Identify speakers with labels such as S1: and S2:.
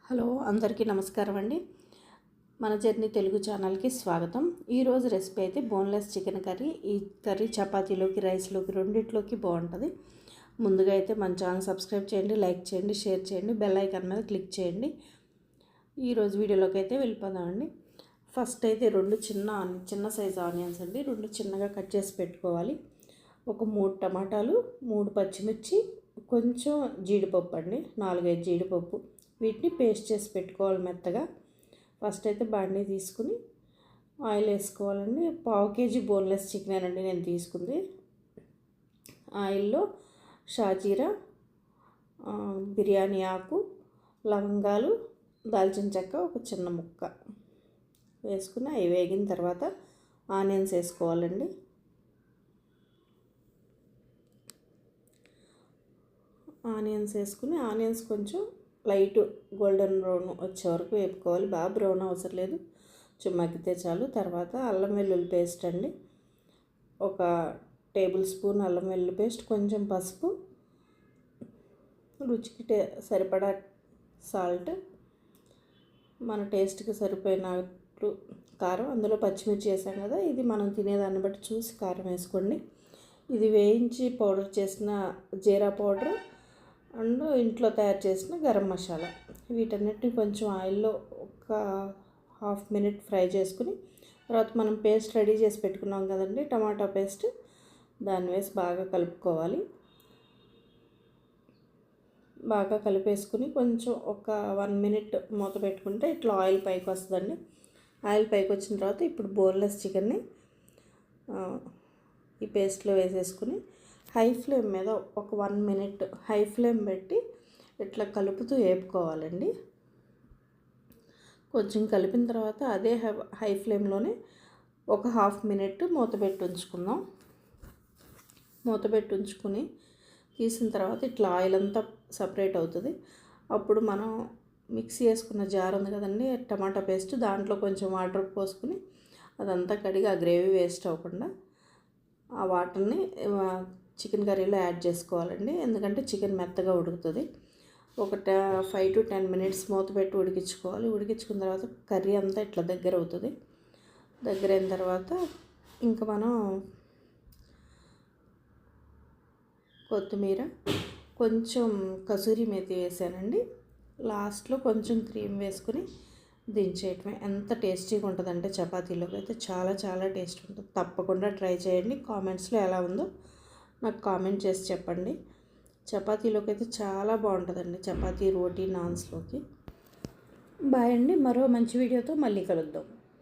S1: Hello అందరికీ నమస్కారం అండి. మన జర్నీ తెలుగు ఛానల్కి స్వాగతం. ఈరోజు రెసిపీ అయితే బోన్లెస్ చికెన్ కర్రీ. ఈ కర్రీ చపాతీలోకి, రైస్లోకి, రెండిట్లోకి బాగుంటుంది. ముందుగా అయితే మన ఛానల్ సబ్స్క్రైబ్ చేయండి, లైక్ చేయండి, షేర్ చేయండి, బెల్ ఐకాన్ మీద క్లిక్ చేయండి. ఈరోజు వీడియోలోకి అయితే వెళ్ళిపోదామండి. ఫస్ట్ అయితే రెండు చిన్న సైజు ఆనియన్స్ అండి, రెండు చిన్నగా కట్ చేసి పెట్టుకోవాలి. ఒక 3 టమాటాలు, 3 పచ్చిమిర్చి, కొంచెం జీడిపప్పు అండి, 4-5 జీడిపప్పు, వీటిని పేస్ట్ చేసి పెట్టుకోవాలి మెత్తగా. ఫస్ట్ అయితే బాండీ తీసుకుని ఆయిల్ వేసుకోవాలండి. 1/2 కేజీ బోన్లెస్ చికెన్ అండి నేను తీసుకుంది. ఆయిల్లో షాజీరా, బిర్యానీ ఆకు, లవంగాలు, దాల్చిన చెక్క ఒక చిన్న ముక్క వేసుకుని అవి వేగిన తర్వాత ఆనియన్స్ వేసుకోవాలండి. ఆనియన్స్ వేసుకుని ఆనియన్స్ కొంచెం లైట్ గోల్డెన్ బ్రౌన్ వచ్చే వరకు వేపుకోవాలి. బాగా బ్రౌన్ అవసరం లేదు, మగ్గితే చాలు. తర్వాత అల్లం వెల్లుల్లి పేస్ట్ అండి, ఒక టేబుల్ స్పూన్ అల్లం వెల్లుల్లి పేస్ట్, కొంచెం పసుపు, రుచికి సరిపడా సాల్ట్, మన టేస్ట్కి సరిపోయినట్లు కారం. అందులో పచ్చిమిర్చి వేసాం కదా, ఇది మనం తినేదాన్ని బట్టి చూసి కారం వేసుకోండి. ఇది వేయించి పౌడర్ చేసిన జీరా పౌడర్ అండ్ ఇంట్లో తయారు చేసిన గరం మసాలా, వీటన్నిటిని కొంచెం ఆయిల్లో ఒక 1/2 మినిట్ ఫ్రై చేసుకుని తర్వాత మనం పేస్ట్ రెడీ చేసి పెట్టుకున్నాం కదండి, టమాటా పేస్ట్, దాన్ని వేసి బాగా కలుపుకోవాలి. బాగా కలిపేసుకుని కొంచెం ఒక 1 మినిట్ మూత పెట్టుకుంటే ఇట్లా ఆయిల్ పైకి వస్తుందండి. ఆయిల్ పైకి వచ్చిన తర్వాత ఇప్పుడు బోన్లెస్ చికెన్ని ఈ పేస్ట్లో వేసేసుకుని హై ఫ్లేమ్ మీద ఒక 1 మినిట్ హై ఫ్లేమ్ పెట్టి ఇట్లా కలుపుతూ వేపుకోవాలండి. కొంచెం కలిపిన తర్వాత అదే హై ఫ్లేమ్లోనే ఒక 1/2 మినిట్ మూత పెట్టి ఉంచుకుందాం. మూత పెట్టి ఉంచుకుని తీసిన తర్వాత ఇట్లా ఆయిల్ అంతా సపరేట్ అవుతుంది. అప్పుడు మనం మిక్సీ వేసుకున్న జార్ ఉంది కదండి, టమాటా పేస్ట్, దాంట్లో కొంచెం వాటర్ పోసుకుని అదంతా కడిగి ఆ గ్రేవీ వేస్ట్ అవ్వకుండా ఆ వాటర్ని చికెన్ కర్రీలో యాడ్ చేసుకోవాలండి. ఎందుకంటే చికెన్ మెత్తగా ఉడుకుతుంది. ఒక 5 to 10 మినిట్స్ మూత పెట్టి ఉడికించుకోవాలి. ఉడికించుకున్న తర్వాత కర్రీ అంతా ఇట్లా దగ్గర అవుతుంది. దగ్గర అయిన తర్వాత ఇంకా మనం కొత్తిమీర, కొంచెం కసూరి మేతి వేసానండి. లాస్ట్లో కొంచెం క్రీమ్ వేసుకుని దించేయటమే. ఎంత టేస్టీగా ఉంటుందంటే చపాతీలోకి అయితే చాలా చాలా టేస్ట్ ఉంటుంది. తప్పకుండా ట్రై చేయండి. కామెంట్స్లో ఎలా ఉందో నాకు కామెంట్ చేసి చెప్పండి. చపాతీలోకి అయితే చాలా బాగుంటుందండి, చపాతీ, రోటీ, నాన్స్లోకి. బాయ్ అండి. మరో మంచి వీడియోతో మళ్ళీ కలుద్దాం.